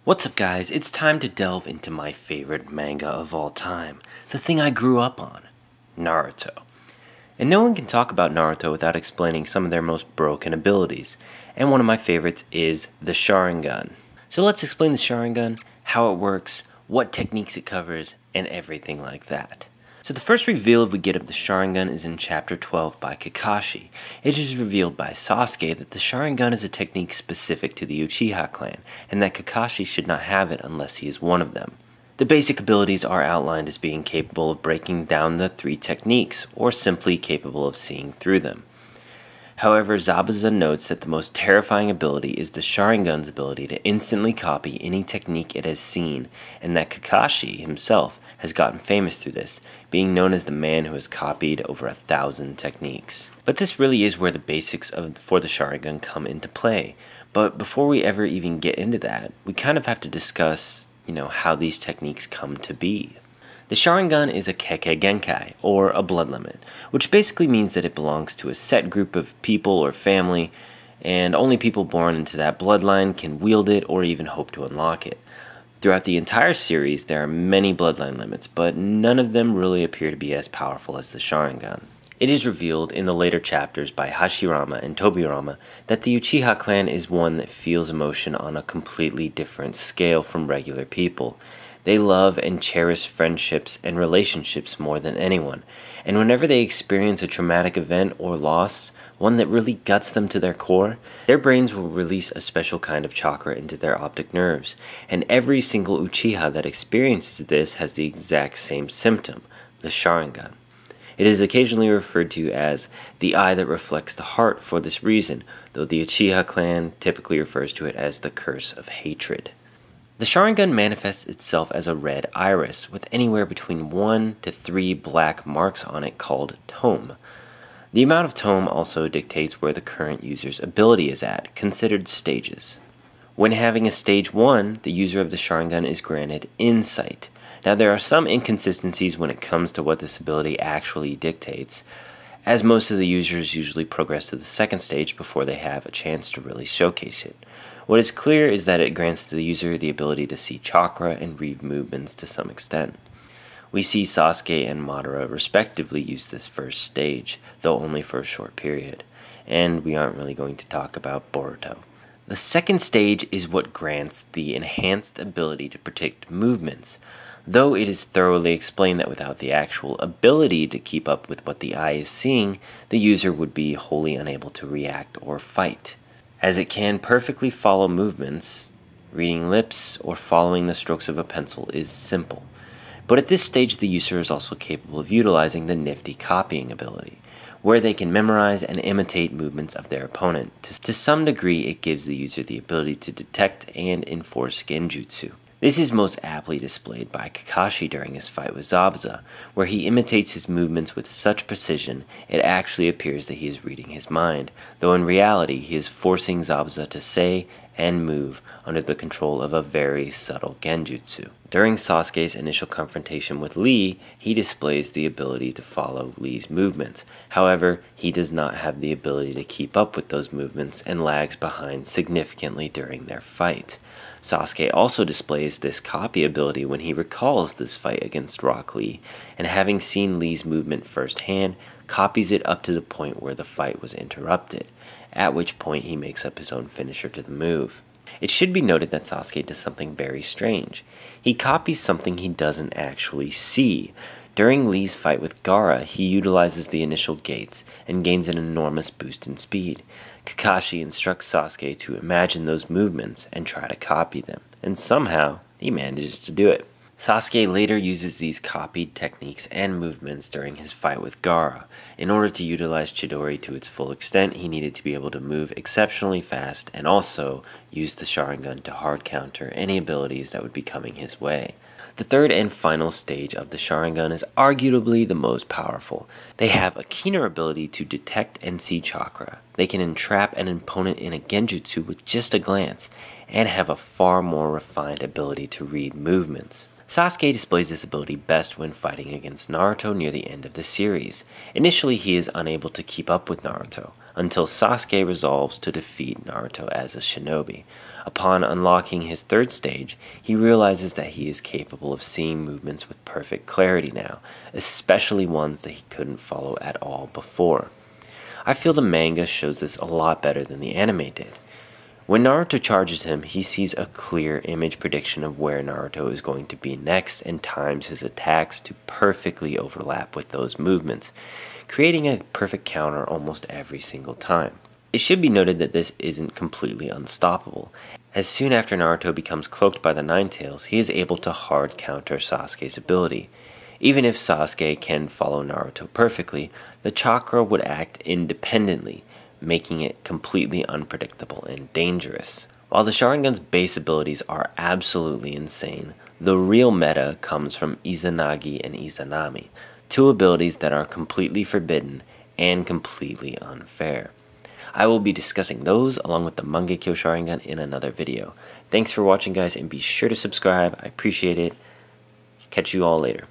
What's up guys, it's time to delve into my favorite manga of all time, the thing I grew up on, Naruto. And no one can talk about Naruto without explaining some of their most broken abilities, and one of my favorites is the Sharingan. So let's explain the Sharingan, how it works, what techniques it covers, and everything like that. So the first reveal we get of the Sharingan is in chapter 12 by Kakashi. It is revealed by Sasuke that the Sharingan is a technique specific to the Uchiha Clan, and that Kakashi should not have it unless he is one of them. The basic abilities are outlined as being capable of breaking down the three techniques, or simply capable of seeing through them. However, Zabuza notes that the most terrifying ability is the Sharingan's ability to instantly copy any technique it has seen, and that Kakashi himself has gotten famous through this, being known as the man who has copied over 1,000 techniques. But this really is where the basics for the Sharingan come into play. But before we ever even get into that, we kind of have to discuss, how these techniques come to be. The Sharingan is a Kekkei Genkai, or a blood limit, which basically means that it belongs to a set group of people or family, and only people born into that bloodline can wield it or even hope to unlock it. Throughout the entire series, there are many bloodline limits, but none of them really appear to be as powerful as the Sharingan. It is revealed in the later chapters by Hashirama and Tobirama that the Uchiha Clan is one that feels emotion on a completely different scale from regular people. They love and cherish friendships and relationships more than anyone, and whenever they experience a traumatic event or loss, one that really guts them to their core, their brains will release a special kind of chakra into their optic nerves, and every single Uchiha that experiences this has the exact same symptom, the Sharingan. It is occasionally referred to as the eye that reflects the heart for this reason, though the Uchiha Clan typically refers to it as the curse of hatred. The Sharingan manifests itself as a red iris, with anywhere between 1 to 3 black marks on it called tome. The amount of tome also dictates where the current user's ability is at, considered stages. When having a stage 1, the user of the Sharingan is granted insight. Now there are some inconsistencies when it comes to what this ability actually dictates, as most of the users usually progress to the second stage before they have a chance to really showcase it. What is clear is that it grants the user the ability to see chakra and read movements to some extent. We see Sasuke and Madara respectively use this first stage, though only for a short period, and we aren't really going to talk about Boruto. The second stage is what grants the enhanced ability to predict movements, though it is thoroughly explained that without the actual ability to keep up with what the eye is seeing, the user would be wholly unable to react or fight. As it can perfectly follow movements, reading lips or following the strokes of a pencil is simple. But at this stage the user is also capable of utilizing the nifty copying ability, where they can memorize and imitate movements of their opponent. To some degree it gives the user the ability to detect and enforce genjutsu. This is most aptly displayed by Kakashi during his fight with Zabuza, where he imitates his movements with such precision it actually appears that he is reading his mind, though in reality he is forcing Zabuza to say and move under the control of a very subtle genjutsu. During Sasuke's initial confrontation with Lee, he displays the ability to follow Lee's movements. However, he does not have the ability to keep up with those movements and lags behind significantly during their fight. Sasuke also displays this copy ability when he recalls this fight against Rock Lee, and having seen Lee's movement firsthand, copies it up to the point where the fight was interrupted, at which point he makes up his own finisher to the move. It should be noted that Sasuke does something very strange. He copies something he doesn't actually see. During Lee's fight with Gaara, he utilizes the initial gates and gains an enormous boost in speed. Kakashi instructs Sasuke to imagine those movements and try to copy them, and somehow he manages to do it. Sasuke later uses these copied techniques and movements during his fight with Gaara. In order to utilize Chidori to its full extent, he needed to be able to move exceptionally fast and also use the Sharingan to hard counter any abilities that would be coming his way. The third and final stage of the Sharingan is arguably the most powerful. They have a keener ability to detect and see chakra. They can entrap an opponent in a genjutsu with just a glance, and have a far more refined ability to read movements. Sasuke displays this ability best when fighting against Naruto near the end of the series. Initially, he is unable to keep up with Naruto, until Sasuke resolves to defeat Naruto as a shinobi. Upon unlocking his third stage, he realizes that he is capable of seeing movements with perfect clarity now, especially ones that he couldn't follow at all before. I feel the manga shows this a lot better than the anime did. When Naruto charges him, he sees a clear image prediction of where Naruto is going to be next and times his attacks to perfectly overlap with those movements, creating a perfect counter almost every single time. It should be noted that this isn't completely unstoppable, as soon after Naruto becomes cloaked by the Nine Tails, he is able to hard counter Sasuke's ability. Even if Sasuke can follow Naruto perfectly, the chakra would act independently, making it completely unpredictable and dangerous. While the Sharingan's base abilities are absolutely insane, the real meta comes from Izanagi and Izanami, two abilities that are completely forbidden and completely unfair. I will be discussing those along with the Mangekyo Sharingan in another video. Thanks for watching, guys, and be sure to subscribe. I appreciate it. Catch you all later.